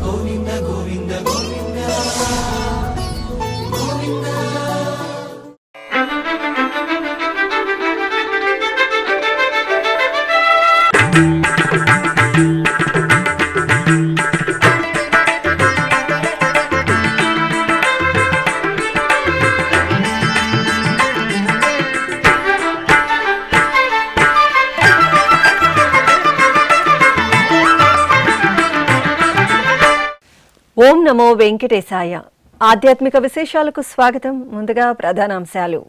గోవింద గోవింద గోవింద గోవింద. ఓం నమో వెంకటేశాయ. ఆధ్యాత్మిక విశేషాలకు స్వాగతం. ముందుగా ప్రధానాంశాలు.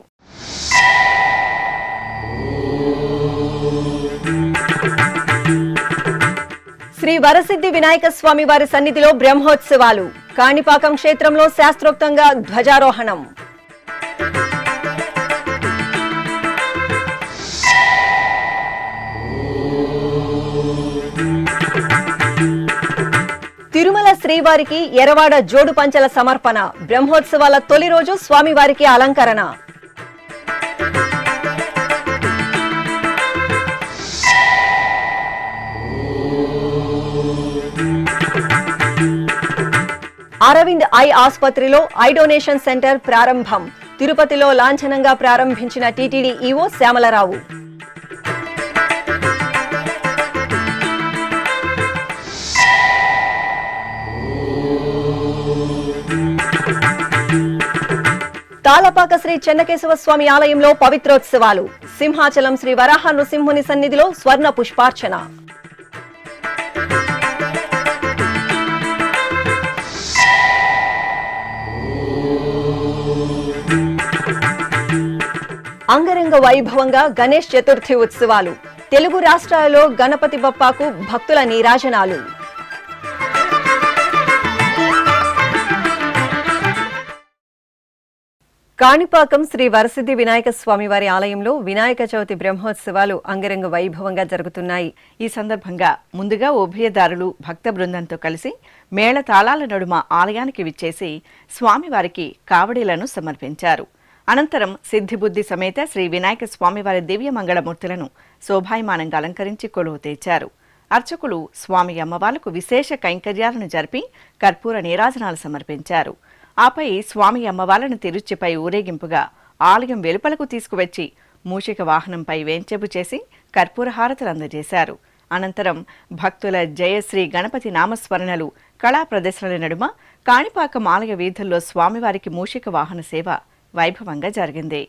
శ్రీ వరసిద్ధి వినాయక స్వామి వారి సన్నిధిలో బ్రహ్మోత్సవాలు. కాణిపాకం క్షేత్రంలో శాస్త్రోక్తంగా ధ్వజారోహణం. తిరుమల శ్రీవారికి ఎరవాడ జోడు పంచల సమర్పణ. బ్రహ్మోత్సవాల తొలి రోజు స్వామివారికి అలంకరణ. అరవింద్ ఐ ఆసుపత్రిలో ఐ డొనేషన్ సెంటర్ ప్రారంభం. తిరుపతిలో లాంఛనంగా ప్రారంభించిన టీటీడీ ఈవో శ్యామలరావు. తాళపాక శ్రీ చెన్నకేశవ స్వామి ఆలయంలో పవిత్రోత్సవాలు. సింహాచలం శ్రీ వరాహ నృసింహుని సన్నిధిలో స్వర్ణ పుష్పార్చన. అంగరంగ వైభవంగా గణేష్ చతుర్థి ఉత్సవాలు. తెలుగు రాష్ట్రాలలో గణపతి బప్పాకు భక్తుల నీరాజనాలు. కాణిపాకం శ్రీ వరసిద్ధి వినాయక స్వామి వారి ఆలయంలో వినాయక చవితి బ్రహ్మోత్సవాలు అంగరంగ వైభవంగా జరుగుతున్నాయి. ఈ సందర్భంగా ముందుగా ఉభయదారులు భక్త బృందంతో కలిసి మేళ తాళాల నడుమ ఆలయానికి విచ్చేసి స్వామివారికి కావడీలను సమర్పించారు. అనంతరం సిద్ధిబుద్ధి సమేత శ్రీ వినాయక స్వామివారి దివ్య మంగళమూర్తులను శోభాయమానంగా అలంకరించి కొలువు తెచ్చారు. అర్చకులు స్వామి అమ్మవార్లకు విశేష కైంకర్యాలను జరిపి కర్పూర నీరాజనాలు సమర్పించారు. ఆపై స్వామి అమ్మవార్లను తిరుచిపై ఊరేగింపుగా ఆలయం వెలుపలకు తీసుకువచ్చి మూషిక వాహనంపై వేంచేపు చేసి కర్పూర హారతులు అందజేశారు. అనంతరం భక్తుల జయశ్రీ గణపతి నామస్మరణలు, కళా ప్రదర్శనల నడుమ కాణిపాకం ఆలయ వీధుల్లో స్వామివారికి మూషిక వాహన సేవ వైభవంగా జరిగింది.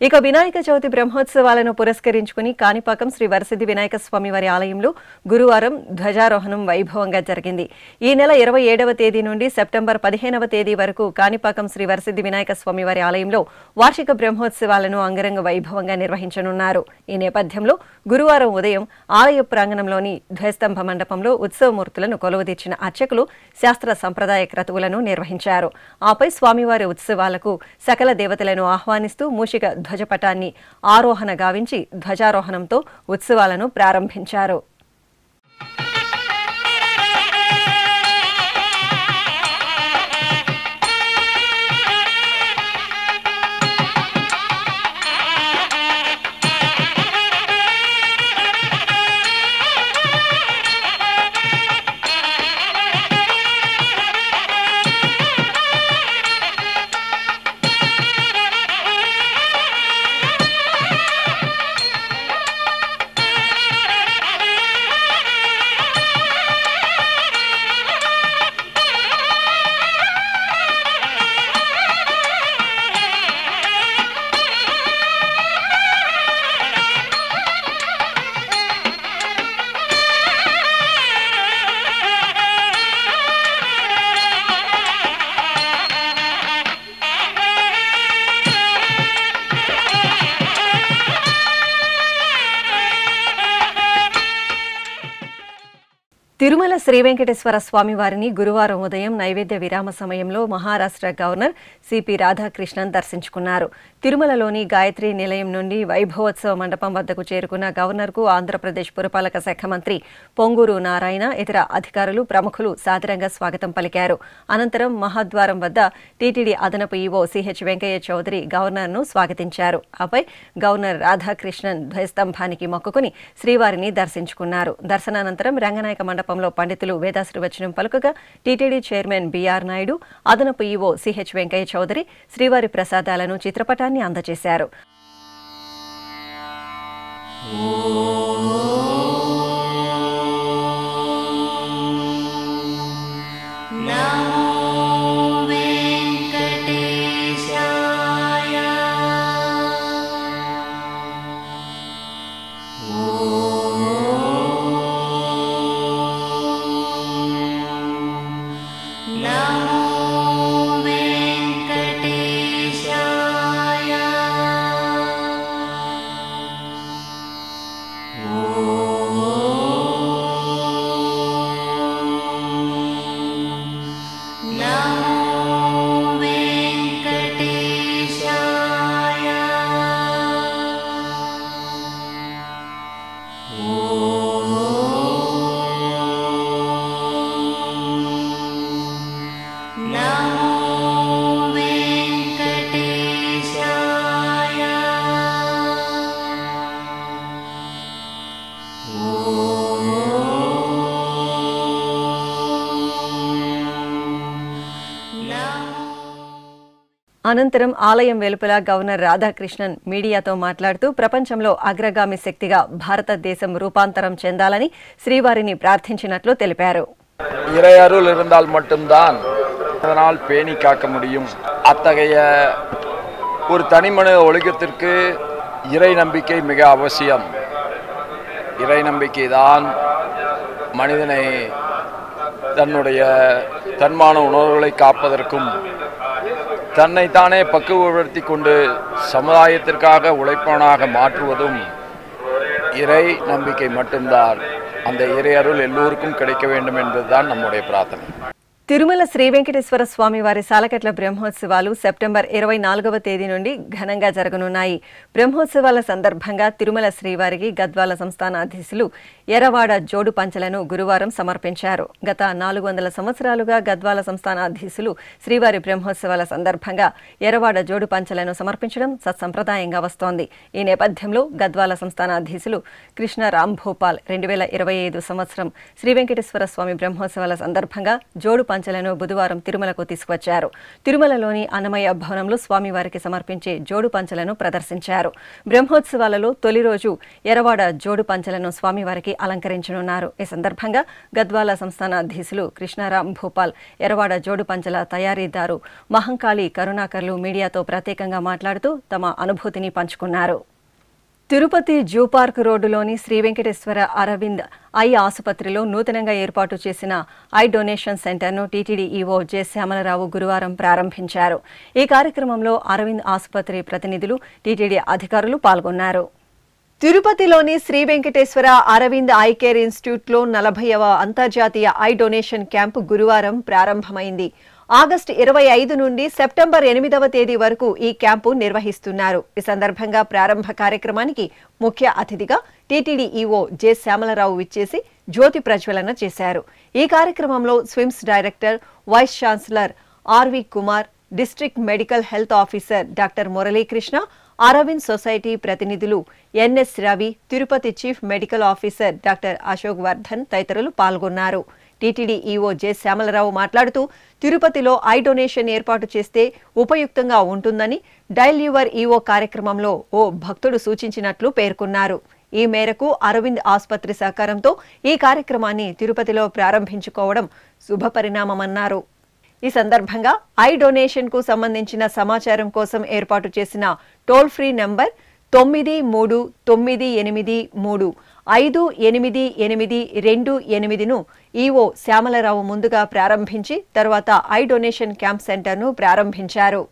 ఇక వినాయక చవితి బ్రహ్మోత్సవాలను పురస్కరించుకుని కాణిపాకం శ్రీ వరసిద్ధి వినాయక స్వామి వారి ఆలయంలో గురువారం ధ్వజారోహణం వైభవంగా జరిగింది. ఈ నెల 27వ తేదీ నుండి సెప్టెంబర్ 15వ తేదీ వరకు కాణిపాకం శ్రీ వరసిద్ధి వినాయక స్వామి వారి ఆలయంలో వార్షిక బ్రహ్మోత్సవాలను అంగరంగ వైభవంగా నిర్వహించనున్నారు. ఈ నేపథ్యంలో గురువారం ఉదయం ఆలయ ప్రాంగణంలోని ధ్వజస్తంభ మండపంలో ఉత్సవమూర్తులను కొలువుదీర్చిన అర్చకులు శాస్త్ర సంప్రదాయ క్రతువులను నిర్వహించారు. ఆపై స్వామివారి ఉత్సవాలకు సకల దేవతలను ఆహ్వానిస్తూ మూషిక ధ్వజపటాన్ని ఆరోహణ గావించి ధ్వజారోహణంతో ఉత్సవాలను ప్రారంభించారు. తిరుమల శ్రీ వెంకటేశ్వర స్వామి వారిని గురువారం ఉదయం నైవేద్య విరామ సమయంలో మహారాష్ట్ర గవర్నర్ సిపి రాధాకృష్ణన్ దర్శించుకున్నారు. తిరుమలలోని గాయత్రి నిలయం నుండి వైభవోత్సవ మండపం వద్దకు చేరుకున్న గవర్నర్కు ఆంధ్రప్రదేశ్ పురపాలక శాఖ మంత్రి పొంగూరు నారాయణ, ఇతర అధికారులు, ప్రముఖులు సాదరంగా స్వాగతం పలికారు. అనంతరం మహాద్వారం వద్ద టీటీడీ అదనపు ఈవో సిహెచ్ వెంకయ్య చౌదరి గవర్నర్ను స్వాగతించారు. ఆపై గవర్నర్ రాధాకృష్ణన్ ధ్వజస్తంభానికి మొక్కుకుని శ్రీవారిని దర్శించుకున్నారు. దర్శనానంతరం రంగనాయక మండపంలో పండితులు వేదాశీర్వచనం పలుకగా టీటీడీ చైర్మన్ బిఆర్ నాయుడు, అదనపు ఈవో సిహెచ్ వెంకయ్య చౌదరి శ్రీవారి ప్రసాదాలను చిత్రపటాన్ని అందజేశారు. అనంతరం ఆలయం వెలుపల గవర్నర్ రాధాకృష్ణన్ మీడియాతో మాట్లాడుతూ ప్రపంచంలో అగ్రగామి శక్తిగా భారతదేశం రూపాంతరం చెందాలని శ్రీవారిని ప్రార్థించినట్లు తెలిపారు. இறையருள் இருந்தால் மட்டும்தான் அதனால் பேணி காக்க முடியும். அத்தகைய ஒரு தனிமனித ஒழுக்கத்திற்கு இறை நம்பிக்கை மிக அவசியம். இறை நம்பிக்கை தான் மனிதனை தன்னுடைய தன்மான உணர்வுகளை காப்பதற்கும் தன்னைத்தானே பக்குவப்படுத்தி கொண்டு சமுதாயத்திற்காக உழைப்பவனாக மாற்றுவதும் இறை நம்பிக்கை மட்டும்தான். அந்த இறை அருள் எல்லோருக்கும் கிடைக்க வேண்டும் என்பதுதான் நம்முடைய பிரார்த்தனை. తిరుమల శ్రీ వెంకటేశ్వర స్వామి వారి సాలకట్ల బ్రహ్మోత్సవాలు సెప్టెంబర్ 24వ తేదీ నుండి ఘనంగా జరగనున్నాయి. బ్రహ్మోత్సవాల సందర్భంగా తిరుమల శ్రీవారికి గద్వాల సంస్థానాధీశులు ఎర్రవాడ జోడు పంచలను గురువారం సమర్పించారు. గత 400 సంవత్సరాలుగా గద్వాల సంస్థానాధీశులు శ్రీవారి బ్రహ్మోత్సవాల సందర్భంగా ఎర్రవాడ జోడు పంచలను సమర్పించడం సత్సంప్రదాయంగా వస్తోంది. ఈ నేపథ్యంలో గద్వాల సంస్థానాధీశులు కృష్ణ రామ్ భూపాల్ 2025 సంవత్సరం శ్రీ వెంకటేశ్వర స్వామి బ్రహ్మోత్సవాల సందర్భంగా జోడు పంచలను బుధవారం తిరుమలకు తీసుకువచ్చారు. తిరుమలలోని అన్నమయ్య భవనంలో స్వామివారికి సమర్పించే జోడు పంచలను ప్రదర్శించారు. బ్రహ్మోత్సవాలలో తొలి రోజు ఎర్రవాడ జోడు పంచలను స్వామివారికి అలంకరించనున్నారు. ఈ సందర్భంగా గద్వాల సంస్థానాధీశులు కృష్ణారాం భూపాల్, ఎర్రవాడ జోడు పంచల తయారీదారు మహంకాళి కరుణాకర్లు మీడియాతో ప్రత్యేకంగా మాట్లాడుతూ తమ అనుభూతిని పంచుకున్నారు. తిరుపతి జూ పార్క్ రోడ్డులోని శ్రీ వెంకటేశ్వర అరవింద్ ఐ ఆసుపత్రిలో నూతనంగా ఏర్పాటు చేసిన ఐ డొనేషన్ సెంటర్ను టీటీడీ ఈవో జె శ్యామలరావు గురువారం ప్రారంభించారు. ఈ కార్యక్రమంలో అరవింద్ ఆసుపత్రి ప్రతినిధులు, టీటీడీ అధికారులు పాల్గొన్నారు. తిరుపతిలోని శ్రీ వెంకటేశ్వర అరవింద్ ఐ కేర్ ఇన్స్టిట్యూట్లో 40వ అంతర్జాతీయ ఐ డొనేషన్ క్యాంపు గురువారం ప్రారంభమైంది. ఆగస్టు 25 నుండి సెప్టెంబర్ 8వ తేదీ వరకు ఈ క్యాంపు నిర్వహిస్తున్నారు. ఈ సందర్భంగా ప్రారంభ కార్యక్రమానికి ముఖ్య అతిథిగా టీటీడీ ఈవో జె శ్యామలరావు విచ్చేసి జ్యోతి ప్రజ్వలన చేశారు. ఈ కార్యక్రమంలో SVIMS director, vice chancellor R V Kumar, district medical health officer doctor Muralikrishna, Aravind society ప్రతినిధులు N S Ravi, Tirupati chief medical officer doctor Ashok Vardhan తదితరులు పాల్గొన్నారు. టీటీడీ ఈవో జె శ్యామలరావు మాట్లాడుతూ తిరుపతిలో ఐ డొనేషన్ ఏర్పాటు చేస్తే ఉపయుక్తంగా ఉంటుందని డైల్ యువర్ ఈవో కార్యక్రమంలో ఓ భక్తుడు సూచించినట్లు పేర్కొన్నారు. ఈ మేరకు అరవింద్ ఆసుపత్రి సహకారంతో ఈ కార్యక్రమాన్ని తిరుపతిలో ప్రారంభించుకోవడం శుభపరిణామమన్నారు. ఈ సందర్భంగా ఐ డొనేషన్ కు సంబంధించిన సమాచారం కోసం ఏర్పాటు చేసిన టోల్ ఫ్రీ నంబర్ 9393858828ను ఈవో శ్యామలరావు ముందుగా ప్రారంభించి తర్వాత ఐ డొనేషన్ క్యాంప్ సెంటర్ను ప్రారంభించారు.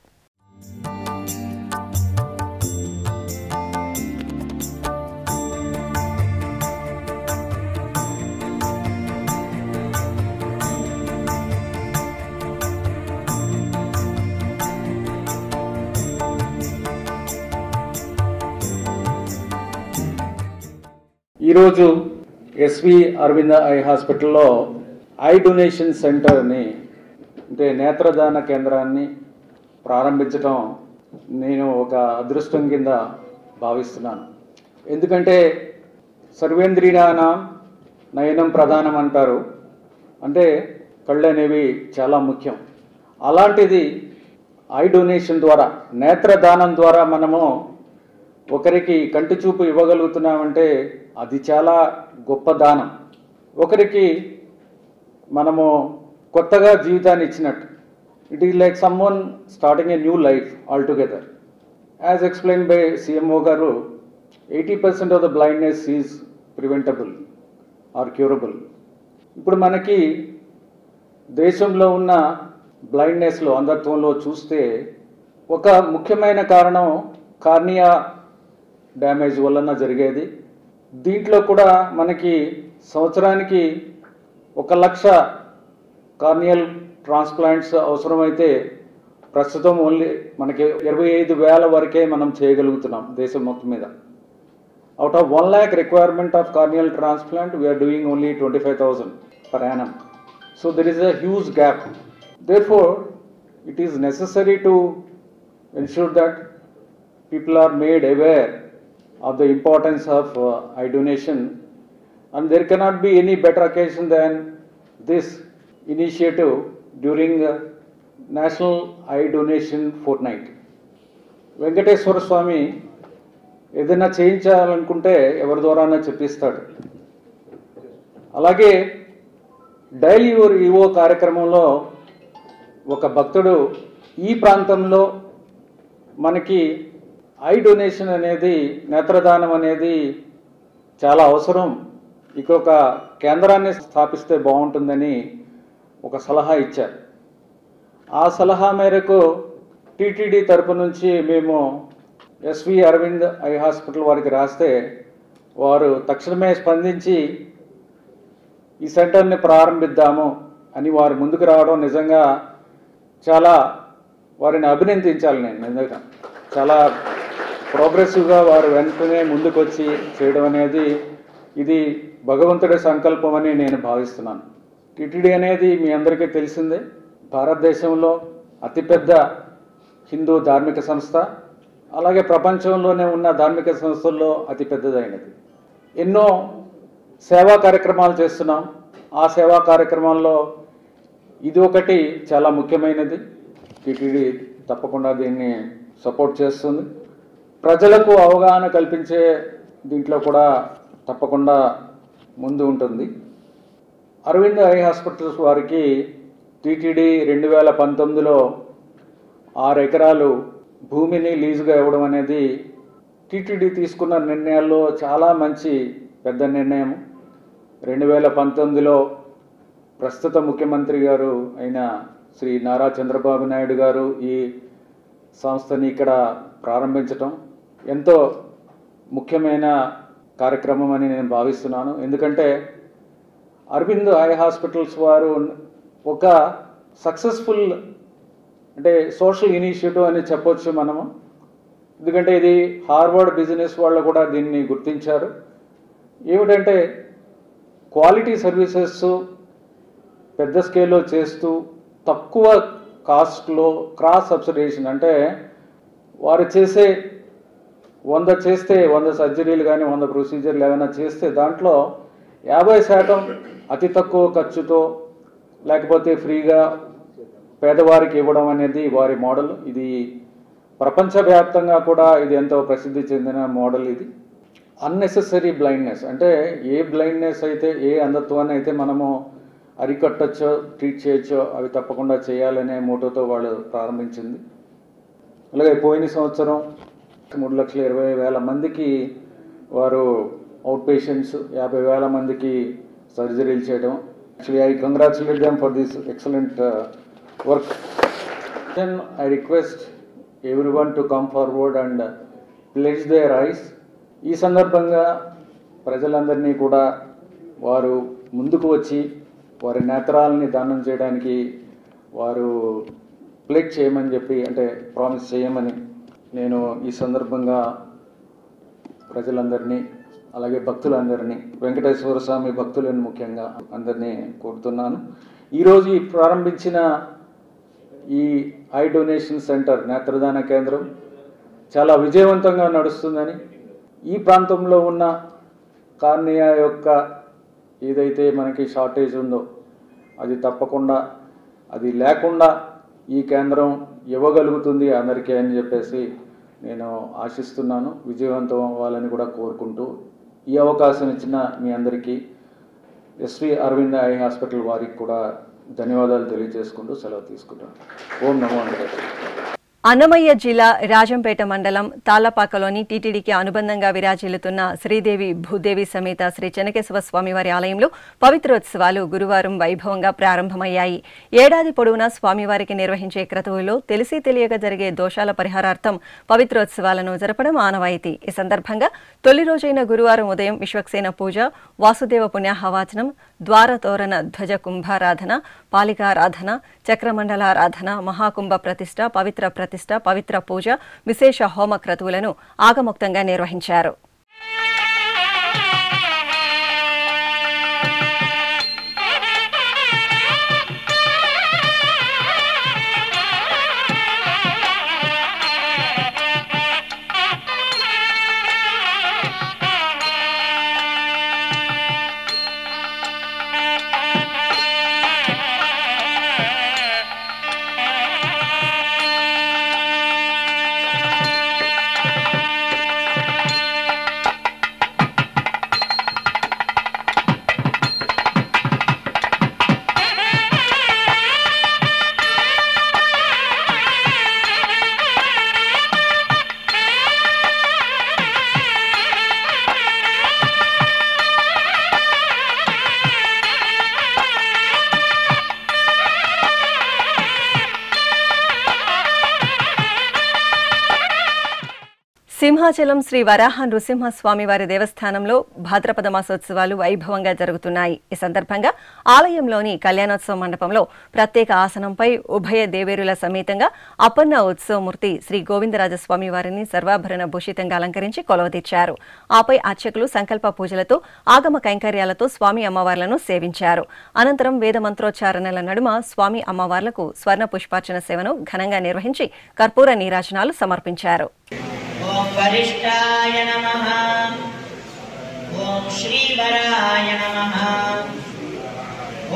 ఈరోజు ఎస్వి అరవింద ఐ హాస్పిటల్లో ఐ డొనేషన్ సెంటర్ని అంటే నేత్రదాన కేంద్రాన్ని ప్రారంభించడం నేను ఒక అదృష్టం కింద భావిస్తున్నాను. ఎందుకంటే సర్వేంద్రియానాం నయనం ప్రధానం అంటారు, అంటే కళ్ళు అనేవి చాలా ముఖ్యం. అలాంటిది ఐ డొనేషన్ ద్వారా, నేత్రదానం ద్వారా మనము ఒకరికి కంటి చూపు ఇవ్వగలుగుతున్నామంటే అది చాలా గొప్ప దానం. ఒకరికి మనము కొత్తగా జీవితాన్ని ఇచ్చినట్టు. It is like someone starting a new life all together. As explain by CMO గారు, 80% of the blindness is preventable or curable. ఇప్పుడు మనకి దేశంలో ఉన్న బ్లైండ్నెస్లో, అంధత్వంలో చూస్తే ఒక ముఖ్యమైన కారణం కార్నియా డ్యామేజ్ వలన జరిగేది. దీంట్లో కూడా మనకి సంవత్సరానికి 1,00,000 కార్నియల్ ట్రాన్స్ప్లాంట్స్ అవసరమైతే ప్రస్తుతం ఓన్లీ మనకి 25,000 వరకే మనం చేయగలుగుతున్నాం దేశం మొత్తం మీద. Out of 1 lakh requirement of corneal transplant we are doing only 25,000 per annum. So there is a huge gap. Therefore, it is necessary to ensure that people are made aware of the importance of eye donation, and there cannot be any better occasion than this initiative during National Eye Donation Fortnight. Venkateswara Swamy ఏదైనా చేయించాలనుకుంటే ఎవరి ద్వారానే చెప్పిస్తాడు. అలాగే daily EO కార్యక్రమంలో ఒక భక్తుడు ఈ ప్రాంతంలో మనకి ఐ డొనేషన్ అనేది, నేత్రదానం అనేది చాలా అవసరం, ఇక్కడ ఒక కేంద్రాన్ని స్థాపిస్తే బాగుంటుందని ఒక సలహా ఇచ్చారు. ఆ సలహా మేరకు టీటీడీ తరపు నుంచి మేము ఎస్వి అరవింద్ ఐ హాస్పిటల్ వారికి రాస్తే వారు తక్షణమే స్పందించి ఈ సెంటర్ని ప్రారంభిద్దాము అని వారు ముందుకు రావడం నిజంగా చాలా వారిని అభినందించాలి. నేను నిజంగా చాలా ప్రోగ్రెసివ్గా వారు వెంటనే ముందుకు వచ్చి చేయడం అనేది ఇది భగవంతుడి సంకల్పం అని నేను భావిస్తున్నాను. టిటిడి అనేది మీ అందరికీ తెలిసిందే, భారతదేశంలో అతిపెద్ద హిందూ ధార్మిక సంస్థ, అలాగే ప్రపంచంలోనే ఉన్న ధార్మిక సంస్థల్లో అతిపెద్దదైనది. ఎన్నో సేవా కార్యక్రమాలు చేస్తున్నాం. ఆ సేవా కార్యక్రమాల్లో ఇది ఒకటి చాలా ముఖ్యమైనది. టిటిడి తప్పకుండా దీన్ని సపోర్ట్ చేస్తుంది. ప్రజలకు అవగాహన కల్పించే దీంట్లో కూడా తప్పకుండా ముందు ఉంటుంది. అరవింద్ ఐ హాస్పిటల్స్ వారికి టిటిడి 2019లో 6 ఎకరాలు భూమిని లీజుగా ఇవ్వడం అనేది టిటిడి తీసుకున్న నిర్ణయాల్లో చాలా మంచి పెద్ద నిర్ణయం. 2019లో ప్రస్తుత ముఖ్యమంత్రి గారు అయిన శ్రీ నారా చంద్రబాబు నాయుడు గారు ఈ సంస్థని ఇక్కడ ప్రారంభించటం ఎంతో ముఖ్యమైన కార్యక్రమం అని నేను భావిస్తున్నాను. ఎందుకంటే అరవింద్ ఐ హాస్పిటల్స్ వారు ఒక సక్సెస్ఫుల్ అంటే సోషల్ ఇనిషియేటివ్ అని చెప్పొచ్చు మనము. ఎందుకంటే ఇది హార్వర్డ్ బిజినెస్ వాళ్ళు కూడా దీన్ని గుర్తించారు. ఏమిటంటే క్వాలిటీ సర్వీసెస్ పెద్ద స్కేల్లో చేస్తూ తక్కువ కాస్ట్లో క్రాస్ సబ్సిడేషన్, అంటే వారు చేసే 100 చేస్తే 100 సర్జరీలు కానీ 100 ప్రొసీజర్లు ఏమైనా చేస్తే దాంట్లో 50% అతి తక్కువ ఖర్చుతో లేకపోతే ఫ్రీగా పేదవారికి ఇవ్వడం అనేది వారి మోడల్. ఇది ప్రపంచవ్యాప్తంగా కూడా ఇది ఎంతో ప్రసిద్ధి చెందిన మోడల్. ఇది అన్నెసెసరీ బ్లైండ్నెస్, అంటే ఏ బ్లైండ్నెస్ అయితే, ఏ అంధత్వాన్ని అయితే మనము అరికట్టచ్చో ట్రీట్ చేయొచ్చో అవి తప్పకుండా చేయాలనే మోటోతో వాళ్ళు ప్రారంభించింది. అలాగే పోయిన సంవత్సరం 3,20,000 మందికి వారు అవుట్ పేషెంట్స్, 50,000 మందికి సర్జరీలు చేయడం. Actually I congratulate them for this excellent work. I request everyone to come forward and pledge there ice. ఈ సందర్భంగా ప్రజలందరినీ కూడా వారు ముందుకు వచ్చి వారి నేత్రాలని దానం చేయడానికి వారు ప్లెడ్జ్ చేయమని చెప్పి, అంటే ప్రామిస్ చేయమని నేను ఈ సందర్భంగా ప్రజలందరినీ అలాగే భక్తులందరినీ, వెంకటేశ్వర స్వామి భక్తులను ముఖ్యంగా అందరినీ కోరుతున్నాను. ఈరోజు ప్రారంభించిన ఈ ఐ డొనేషన్ సెంటర్, నేత్రదాన కేంద్రం చాలా విజయవంతంగా నడుస్తుందని, ఈ ప్రాంతంలో ఉన్న కార్నియా యొక్క ఏదైతే మనకి షార్టేజ్ ఉందో అది తప్పకుండా, అది లేకుండా ఈ కేంద్రం ఇవ్వగలుగుతుంది అందరికీ అని చెప్పేసి నేను ఆశిస్తున్నాను. విజయవంతం అవ్వాలని కూడా కోరుకుంటూ ఈ అవకాశం ఇచ్చిన మీ అందరికీ ఎస్వి అరవింద ఐ హాస్పిటల్ వారికి కూడా ధన్యవాదాలు తెలియజేసుకుంటూ సెలవు తీసుకుంటాను. ఓం నమో వెంకటేశ్వర. అన్నమయ్య జిల్లా రాజంపేట మండలం తాళ్లపాకలోని టీటీడీకి అనుబంధంగా విరాజిల్లుతున్న శ్రీదేవి భూదేవి సమేత శ్రీ చెన్నకేశవ స్వామివారి ఆలయంలో పవిత్రోత్సవాలు గురువారం వైభవంగా ప్రారంభమయ్యాయి. ఏడాది పొడవునా స్వామివారికి నిర్వహించే క్రతువుల్లో తెలిసి తెలియక జరిగే దోషాల పరిహారార్థం పవిత్రోత్సవాలను జరపడం ఆనవాయితీ. ఈ సందర్భంగా తొలి రోజైన గురువారం ఉదయం విశ్వక్సేన పూజ, వాసుదేవ పుణ్యాహవాచనం, ద్వారతోరణ ధ్వజ కుంభారాధన, పాలికారాధన, చక్రమండలారాధన, మహాకుంభ ప్రతిష్ట, పవిత్ర పూజ, విశేష హోమ క్రతువులను ఆగమోక్తంగా నిర్వహించారు. సింహాచలం శ్రీ వరాహ నృసింహస్వామి వారి దేవస్థానంలో భాద్రపద మాసోత్సవాలు వైభవంగా జరుగుతున్నాయి. ఈ సందర్భంగా ఆలయంలోని కళ్యాణోత్సవ మండపంలో ప్రత్యేక ఆసనంపై ఉభయ దేవేరుల సమేతంగా అపన్న ఉత్సవమూర్తి శ్రీ గోవిందరాజస్వామి వారిని సర్వాభరణ భూషితంగా అలంకరించి కొలవదీర్చారు. ఆపై అర్చకులు సంకల్ప పూజలతో, ఆగమ కైంకర్యాలతో స్వామి అమ్మవార్లను సేవించారు. అనంతరం వేద మంత్రోచ్చారణల నడుమ స్వామి అమ్మవార్లకు స్వర్ణ పుష్పార్చన సేవను ఘనంగా నిర్వహించి కర్పూర నీరాజనాలు సమర్పించారు. ఓం వరిష్ఠాయ నమః, ఓం శ్రీవరాయ నమః,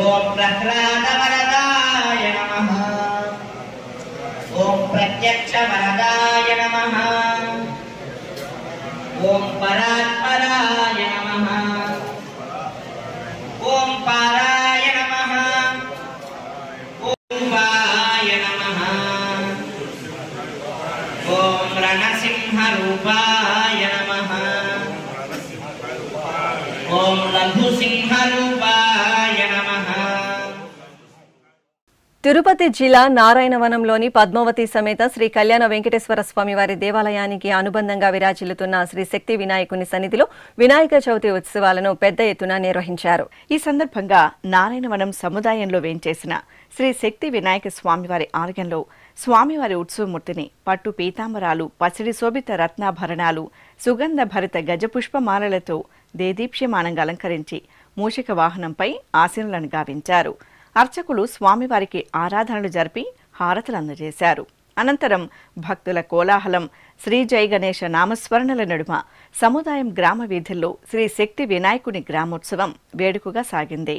ఓం ప్రహ్లాదవరదాయ నమః, ఓం ప్రత్యక్షవరదాయ నమః, ఓం పరాత్పరాయ నమః, ఓం పారాయ నమః, ఓం వాయ నమః, ఓం రణసింహరూపాయ నమః, ఓం లఘుసింహరూపాయ నమః. తిరుపతి జిల్లా నారాయణవనంలోని పద్మావతి సమేత శ్రీ కళ్యాణ వెంకటేశ్వర స్వామి వారి దేవాలయానికి అనుబంధంగా విరాజిల్లుతున్న శ్రీ శక్తి వినాయకుని సన్నిధిలో వినాయక చవితి ఉత్సవాలను పెద్ద ఎత్తున నిర్వహించారు. ఈ సందర్భంగా నారాయణవనం సముదాయంలో వేంచేసిన శ్రీ శక్తి వినాయక స్వామివారి ఆలయంలో స్వామివారి ఉత్సవమూర్తిని పట్టు పీతాంబరాలు, పసిడి శోభిత రత్నాభరణాలు, సుగంధ భరిత గజపుష్పమాలలతో దేదీప్యమానంగా అలంకరించి మూషిక వాహనంపై ఆసీనులను గావించారు. అర్చకులు స్వామివారికి ఆరాధనలు జరిపి హారతులు అందజేశారు. అనంతరం భక్తుల కోలాహలం, శ్రీ జై గణేశ నామస్మరణల నడుమ సముదాయం గ్రామ వీధుల్లో శ్రీ శక్తి వినాయకుని గ్రామోత్సవం వేడుకగా సాగింది.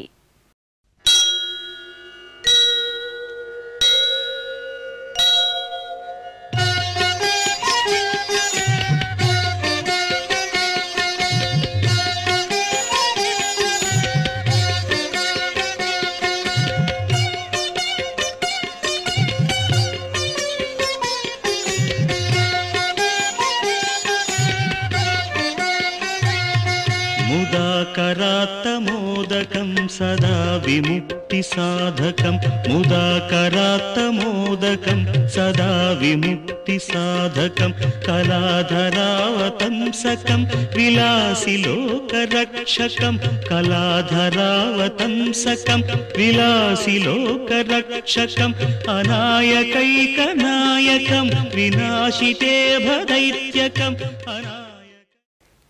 मुदाकरात्तमोदकं सदा विमुक्तिसाधकं मुदाकरात्तमोदकं सदा विमुक्तिसाधकं कलाधरावतंसकं विलासिलोकरक्षकं कलाधरावतंसकं विलासिलोकरक्षकं अनायकैकनायकं विनाशिते भदैत्यकं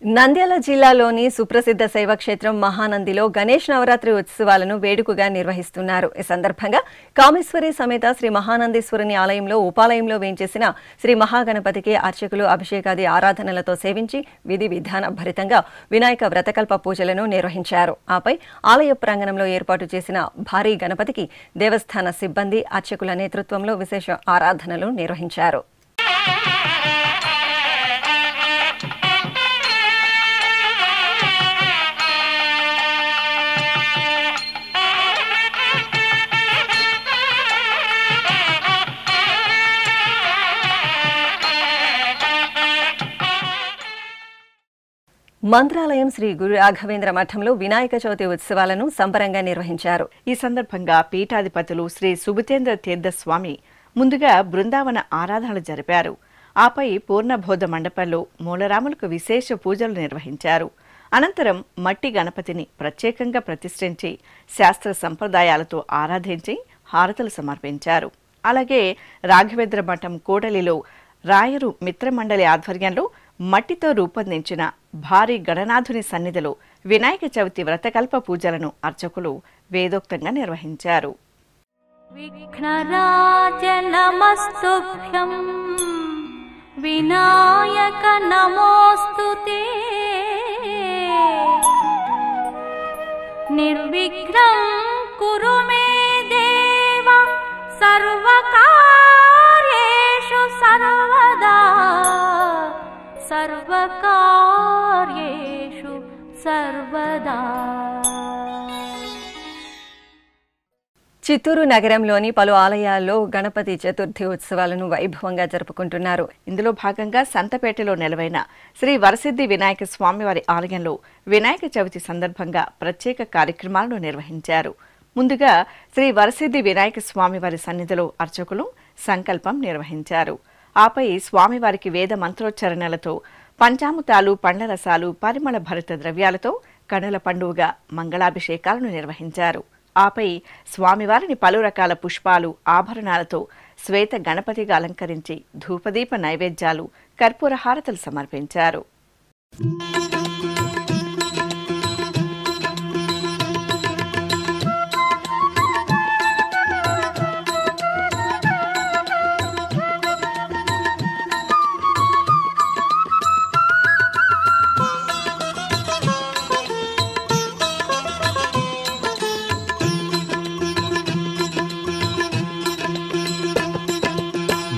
నంద్యాల జిల్లాలోని సుప్రసిద్ధ శైవక్షేత్రం మహానందిలో గణేష్ నవరాత్రి ఉత్సవాలను వేడుకగా నిర్వహిస్తున్నారు. ఈ సందర్భంగా కామేశ్వరి సమేత శ్రీ మహానందీశ్వరుని ఆలయంలో ఉపాలయంలో వేంచేసిన శ్రీ మహాగణపతికి అర్చకులు అభిషేకాది ఆరాధనలతో సేవించి విధి విధాన భరితంగా వినాయక వ్రతకల్ప పూజలను నిర్వహించారు. ఆపై ఆలయ ప్రాంగణంలో ఏర్పాటు చేసిన భారీ గణపతికి దేవస్థాన సిబ్బంది అర్చకుల నేతృత్వంలో విశేష ఆరాధనలు నిర్వహించారు. మంత్రాలయం శ్రీ గురు రాఘవేంద్ర మఠంలో వినాయక చవితి ఉత్సవాలను సంబరంగా నిర్వహించారు. ఈ సందర్భంగా పీఠాధిపతులు శ్రీ సుబుతేంద్ర తీర్థస్వామి ముందుగా బృందావన ఆరాధనలు జరిపారు. ఆపై పూర్ణబోధ మండపంలో మూలరాములకు విశేష పూజలు నిర్వహించారు. అనంతరం మట్టి గణపతిని ప్రత్యేకంగా ప్రతిష్ఠించి శాస్త్ర సంప్రదాయాలతో ఆరాధించి హారతులు సమర్పించారు. అలాగే రాఘవేంద్ర మఠం కూడలిలో రాయరు మిత్రమండలి ఆధ్వర్యంలో మట్టితో రూపొందించిన భారీ గణనాథుని సన్నిధిలో వినాయక చవితి వ్రతకల్ప పూజలను అర్చకులు వేదోక్తంగా నిర్వహించారు. విఘ్నరాజ నమస్తుభ్యం వినాయక నమోస్తుతే నిర్విఘ్నం కురు మే దేవ సర్వకార్యేషు సర్వదా సర్వకార్యేషు సర్వదా. చిత్తూరు నగరంలోని పలు ఆలయాల్లో గణపతి చతుర్థి ఉత్సవాలను వైభవంగా జరుపుకుంటున్నారు. ఇందులో భాగంగా సంతపేటలో నెలవైన శ్రీ వరసిద్ధి వినాయక స్వామివారి ఆలయంలో వినాయక చవితి సందర్భంగా ప్రత్యేక కార్యక్రమాలను నిర్వహించారు. ముందుగా శ్రీ వరసిద్ధి వినాయక స్వామివారి సన్నిధిలో అర్చకులు సంకల్పం నిర్వహించారు. ఆపై స్వామివారికి వేద మంత్రోచ్చరణలతో పంచామృతాలు, పండ్ల రసాలు, పరిమళ భరిత ద్రవ్యాలతో కనుల పండుగగా మంగళాభిషేకాలను నిర్వహించారు. ఆపై స్వామివారిని పలు రకాల పుష్పాలు, ఆభరణాలతో శ్వేత గణపతిగా అలంకరించి ధూపదీప నైవేద్యాలు, కర్పూర హారతులు సమర్పించారు.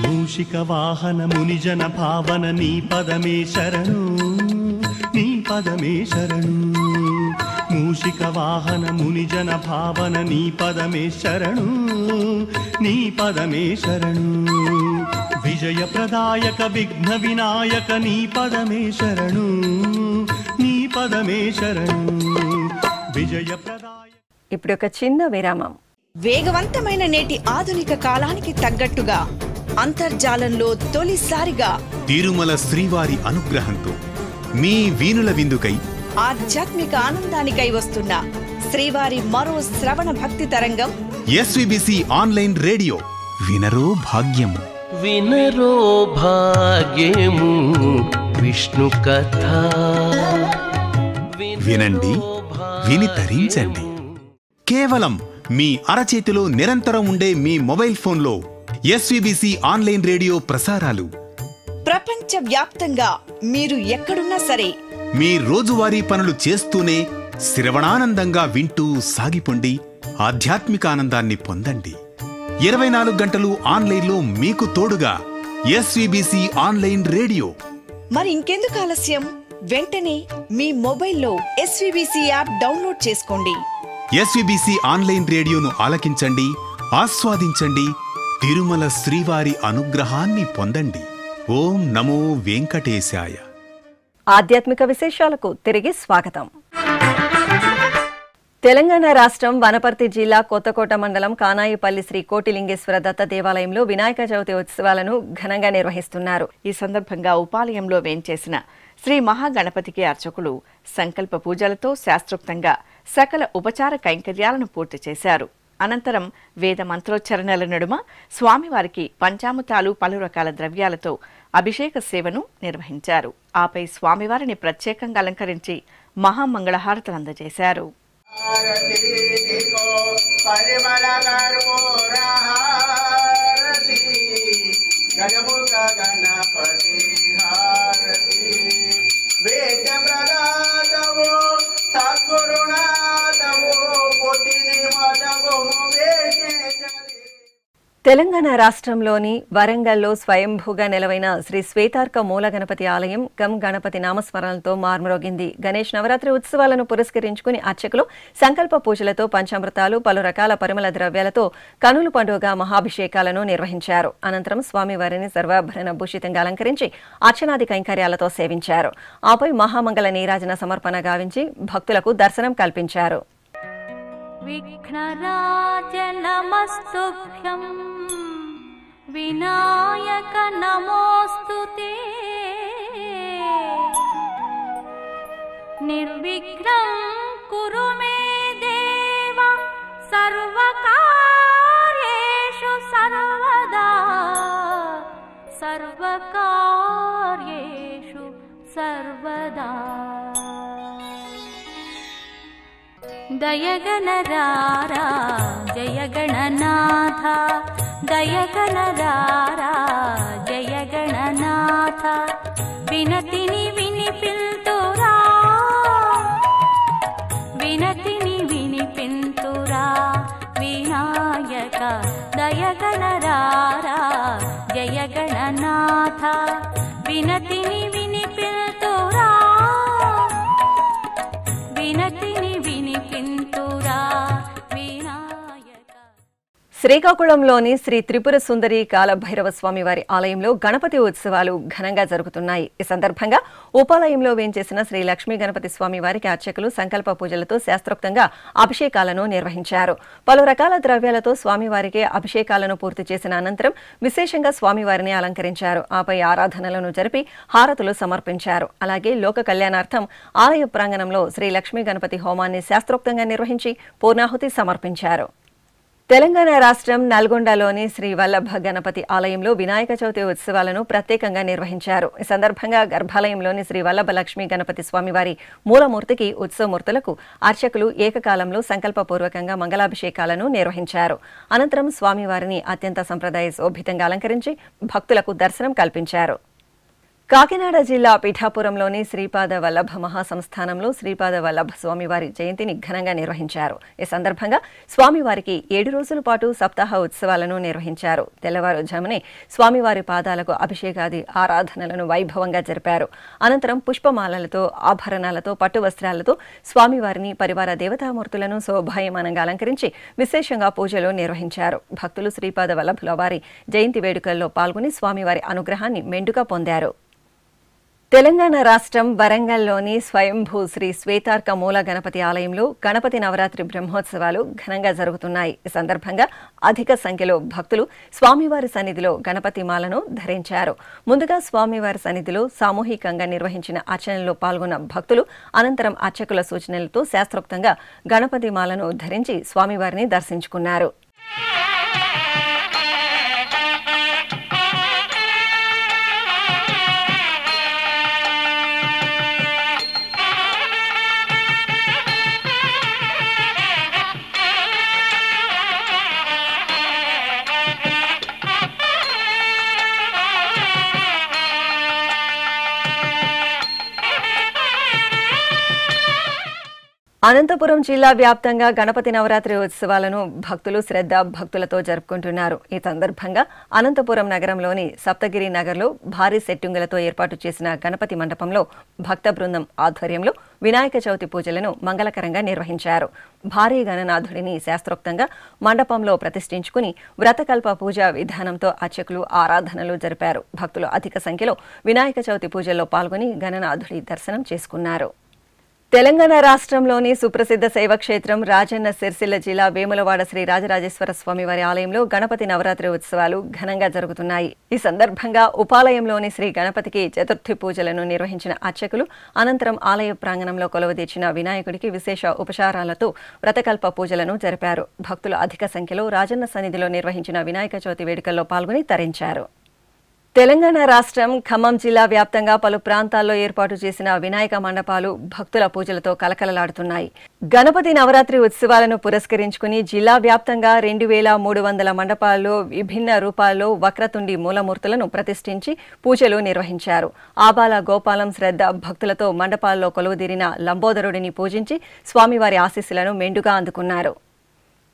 మూషిక వాహన మునిజన భావన నీ పదమే శరణు, నీ పదమే శరణు. మూషిక వాహన మునిజన భావన నీ పదమే శరణు, నీ పదమే శరణు. విజయ ప్రదాయక విఘ్న వినాయక నీ పదమే శరణు, నీ పదమే శరణు. విజయ ప్రదాయక. ఇప్పుడు ఒక చిన్న విరామం. వేగవంతమైన నేటి ఆధునిక కాలానికి తగ్గట్టుగా అంతర్జాలంలో తొలిసారిగా తిరుమల శ్రీవారి అనుగ్రహంతో మీ వీణుల విందుకై ఆధ్యాత్మిక ఆనందానికై వస్తున్న శ్రీవారి మరో శ్రవణ భక్తి తరంగం ఎస్విబిసి ఆన్లైన్ రేడియో. వినరో భాగ్యము, వినరో భాగ్యము విష్ణు కథ. వినండి, విని తరించండి. కేవలం మీ అరచేతిలో నిరంతరం ఉండే మీ మొబైల్ ఫోన్లో ఎస్విబిసి ఆన్లైన్ రేడియో ప్రసారాలు ప్రపంచ వ్యాప్తంగా మీరు ఎక్కడున్నా సరే మీ రోజువారీ పనులు చేస్తూనే శ్రవణానందంగా వింటూ సాగిపోండి, ఆధ్యాత్మిక ఆనందాన్ని పొందండి. 24 గంటలు ఆన్లైన్లో మీకు తోడుగా ఎస్విబిసి ఆన్లైన్ రేడియో. మరి ఇంకెందుకు ఆలస్యం? వెంటనే మీ మొబైల్లో ఎస్విబిసి యాప్ డౌన్లోడ్ చేసుకోండి. ఎస్విబిసి ఆన్లైన్ రేడియోను ఆలకించండి, ఆస్వాదించండి, తిరుమల శ్రీవారి అనుగ్రహాన్ని పొందండి. ఓం నమో వెంకటేశాయ. ఆధ్యాత్మిక విశేషాలకు తిరిగి స్వాగతం. తెలంగాణ రాష్ట్రం వనపర్తి జిల్లా కొత్తకోట మండలం కానాయిపల్లి శ్రీ కోటిలింగేశ్వర దత్త దేవాలయంలో వినాయక చవితి ఉత్సవాలను ఘనంగా నిర్వహిస్తున్నారు. ఈ సందర్భంగా ఉపాలయంలో వేంచేసిన శ్రీ మహాగణపతికి అర్చకులు సంకల్ప పూజలతో శాస్త్రోక్తంగా సకల ఉపచార కైంకర్యాలను పూర్తి చేశారు. అనంతరం వేద మంత్రోచ్చరణల నడుమ స్వామివారికి పంచామృతాలు, పలు రకాల ద్రవ్యాలతో అభిషేక సేవను నిర్వహించారు. ఆపై స్వామివారిని ప్రత్యేకంగా అలంకరించి మహామంగళహారతులు అందజేశారు. తెలంగాణ రాష్ట్రంలోని వరంగల్లో స్వయంభూగా నెలవైన శ్రీ శ్వేతార్క మూల గణపతి ఆలయం గం గణపతి నామస్మరణలతో మార్మరోగింది. గణేష్ నవరాత్రి ఉత్సవాలను పురస్కరించుకుని అర్చకులు సంకల్ప పూజలతో పంచామృతాలు, పలు రకాల పరిమళ ద్రవ్యాలతో కనుల పండుగ మహాభిషేకాలను నిర్వహించారు. అనంతరం స్వామివారిని సర్వాభరణ భూషితంగా అలంకరించి అర్చనాది కైంకర్యాలతో సేవించారు. ఆపై మహామంగళ నీరాజన సమర్పణ గావించి భక్తులకు దర్శనం కల్పించారు. విఘ్నరాజ నమస్తుభ్యం వినాయక నమోస్తుతే నిర్విఘ్నం కురు మే దేవ సర్వకార్యేషు సర్వదా సర్వకార్యేషు సర్వదా దయగణరారా జయ గణనాథ దయగణరారా జయ గణనాథ వినతిని వినిపింతురా వినతిని వినిపింతురా వినాయక దయగణరారా జయ గణనాథ వినతిని వినిపింతురా వినతిని వినిపింతురా వినాయక. శ్రీకాకుళంలోని శ్రీ త్రిపుర సుందరి కాలభైరవ స్వామి వారి ఆలయంలో గణపతి ఉత్సవాలు ఘనంగా జరుగుతున్నాయి. ఈ సందర్భంగా ఉపాలయంలో వేంచేసిన శ్రీ లక్ష్మీ గణపతి స్వామి వారికి అర్చకులు సంకల్ప పూజలతో శాస్త్రోక్తంగా అభిషేకాలను నిర్వహించారు. పలు రకాల ద్రవ్యాలతో స్వామివారికి అభిషేకాలను పూర్తి చేసిన అనంతరం విశేషంగా స్వామివారిని అలంకరించారు. ఆపై ఆరాధనలను జరిపి హారతులు సమర్పించారు. అలాగే లోక కళ్యాణార్థం ఆలయ ప్రాంగణంలో శ్రీ లక్ష్మీ గణపతి హోమాన్ని శాస్త్రోక్తంగా నిర్వహించి పూర్ణాహుతి సమర్పించారు. తెలంగాణ రాష్ట్రం నల్గొండలోని శ్రీ వల్లభ గణపతి ఆలయంలో వినాయక చవితి ఉత్సవాలను ప్రత్యేకంగా నిర్వహించారు. ఈ సందర్భంగా గర్భాలయంలోని శ్రీ వల్లభ లక్ష్మీ గణపతి స్వామివారి మూలమూర్తికి ఉత్సవమూర్తులకు అర్చకులు ఏకకాలంలో సంకల్పపూర్వకంగా మంగళాభిషేకాలను నిర్వహించారు. అనంతరం స్వామివారిని అత్యంత సంప్రదాయ శోభితంగా అలంకరించి భక్తులకు దర్శనం కల్పించారు. కాకినాడ జిల్లా పిఠాపురంలోని శ్రీపాద వల్లభ మహాసంస్థానంలో శ్రీపాద వల్లభ స్వామివారి జయంతిని ఘనంగా నిర్వహించారు. ఈ సందర్భంగా స్వామివారికి 7 రోజుల పాటు సప్తాహ ఉత్సవాలను నిర్వహించారు. తెల్లవారుజామునే స్వామివారి పాదాలకు అభిషేకాది ఆరాధనలను వైభవంగా జరిపారు. అనంతరం పుష్పమాలలతో, ఆభరణాలతో, పట్టు వస్త్రాలతో స్వామివారిని పరివార దేవతామూర్తులను శోభాయమానంగా అలంకరించి విశేషంగా పూజలు నిర్వహించారు. భక్తులు శ్రీపాద వల్లభుల వారి జయంతి వేడుకల్లో పాల్గొని స్వామివారి అనుగ్రహాన్ని మెండుగా పొందారు. తెలంగాణ రాష్ట్రం వరంగల్లోని స్వయంభూ శ్రీ శ్వేతార్క మూల గణపతి ఆలయంలో గణపతి నవరాత్రి బ్రహ్మోత్సవాలు ఘనంగా జరుగుతున్నాయి. ఈ సందర్భంగా అధిక సంఖ్యలో భక్తులు స్వామివారి సన్నిధిలో గణపతి మాలను ధరించారు. ముందుగా స్వామివారి సన్నిధిలో సామూహికంగా నిర్వహించిన అర్చనలో పాల్గొన్న భక్తులు అనంతరం అర్చకుల సూచనలతో శాస్త్రోక్తంగా గణపతి మాలను ధరించి స్వామివారిని దర్శించుకున్నారు. అనంతపురం జిల్లా వ్యాప్తంగా గణపతి నవరాత్రి ఉత్సవాలను భక్తులు శ్రద్ధ భక్తులతో జరుపుకుంటున్నారు. ఈ సందర్భంగా అనంతపురం నగరంలోని సప్తగిరి నగర్లో భారీ సెట్టింగులతో ఏర్పాటు చేసిన గణపతి మండపంలో భక్త బృందం ఆధ్వర్యంలో వినాయక చవితి పూజలను మంగళకరంగా నిర్వహించారు. భారీ గణనాథుడిని శాస్త్రోక్తంగా మండపంలో ప్రతిష్ఠించుకుని వ్రతకల్ప పూజా విధానంతో అర్చకులు ఆరాధనలు జరిపారు. భక్తులు అధిక సంఖ్యలో వినాయక చవితి పూజల్లో పాల్గొని గణనాథుడి దర్శనం చేసుకున్నారు. తెలంగాణ రాష్ట్రంలోని సుప్రసిద్ధ శైవక్షేత్రం రాజన్న సిరిసిల్ల జిల్లా వేములవాడ శ్రీ రాజరాజేశ్వర స్వామివారి ఆలయంలో గణపతి నవరాత్రి ఉత్సవాలు ఘనంగా జరుగుతున్నాయి. ఈ సందర్భంగా ఉపాలయంలోని శ్రీ గణపతికి చతుర్థి పూజలను నిర్వహించిన అర్చకులు అనంతరం ఆలయ ప్రాంగణంలో కొలువుదీర్చిన వినాయకుడికి విశేష ఉపచారాలతో వ్రతకల్ప పూజలను జరిపారు. భక్తులు అధిక సంఖ్యలో రాజన్న సన్నిధిలో నిర్వహించిన వినాయక చవితి వేడుకల్లో పాల్గొని తరించారు. తెలంగాణ రాష్ట్రం ఖమ్మం జిల్లా వ్యాప్తంగా పలు ప్రాంతాల్లో ఏర్పాటు చేసిన వినాయక మండపాలు భక్తుల పూజలతో కలకలలాడుతున్నాయి. గణపతి నవరాత్రి ఉత్సవాలను పురస్కరించుకుని జిల్లా వ్యాప్తంగా 2300 మండపాల్లో విభిన్న రూపాల్లో వక్రతుండి మూలమూర్తులను ప్రతిష్ఠించి పూజలు నిర్వహించారు. ఆబాల గోపాలం శ్రద్ధ భక్తులతో మండపాల్లో కొలువుదీరిన లంబోదరుడిని పూజించి స్వామివారి ఆశీస్సులను మెండుగా అందుకున్నారు.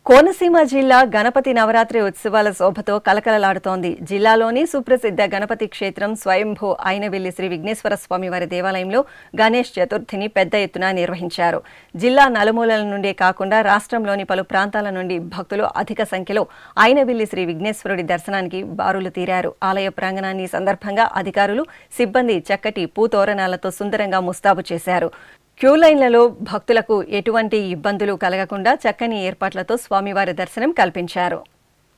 కోనసీమ జిల్లా గణపతి నవరాత్రి ఉత్సవాల శోభతో కలకలలాడుతోంది. జిల్లాలోని సుప్రసిద్ధ గణపతి క్షేత్రం స్వయంభూ అయినవిల్లి శ్రీ విఘ్నేశ్వర స్వామివారి దేవాలయంలో గణేష్ చతుర్థిని పెద్ద ఎత్తున నిర్వహించారు. జిల్లా నలుమూలల నుండే కాకుండా రాష్ట్రంలోని పలు ప్రాంతాల నుండి భక్తులు అధిక సంఖ్యలో అయినవిల్లి శ్రీ విఘ్నేశ్వరుడి దర్శనానికి బారులు తీరారు. ఆలయ ప్రాంగణాన్ని సందర్భంగా అధికారులు, సిబ్బంది చక్కటి పూతోరణాలతో సుందరంగా ముస్తాబు చేశారు. క్యూ లైన్లలో భక్తులకు ఎటువంటి ఇబ్బందులు కలగకుండా చక్కని ఏర్పాట్లతో స్వామివారి దర్శనం కల్పించారు.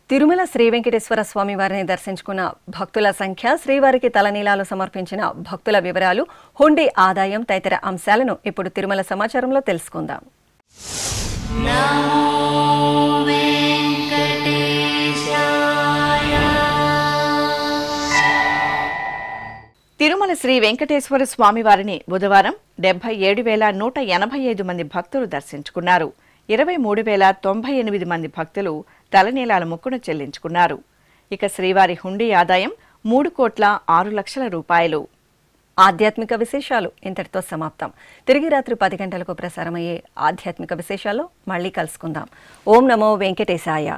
తిరుమల శ్రీ వెంకటేశ్వర స్వామివారిని దర్శించుకున్న భక్తుల సంఖ్య, శ్రీవారికి తలనీలాలు సమర్పించిన భక్తుల వివరాలు, హుండీ ఆదాయం తదితర అంశాలను ఇప్పుడు తిరుమల సమాచారంలో తెలుసుకుందాం. తిరుమల శ్రీ వెంకటేశ్వర స్వామివారిని బుధవారం 77,185 మంది భక్తులు దర్శించుకున్నారు. 23,098 మంది భక్తులు తలనీలాల మొక్కును చెల్లించుకున్నారు. ఇక శ్రీవారి హుండీ ఆదాయం 3,06,00,000 రూపాయలు. ఆధ్యాత్మిక విశేషాలు ఇంతటితో సమాప్తం. తిరిగి రాత్రి 10 గంటలకు ప్రసారమయ్యే ఆధ్యాత్మిక విశేషాల్లో మళ్ళీ కలుసుకుందాం. ఓం నమో వెంకటేశాయ.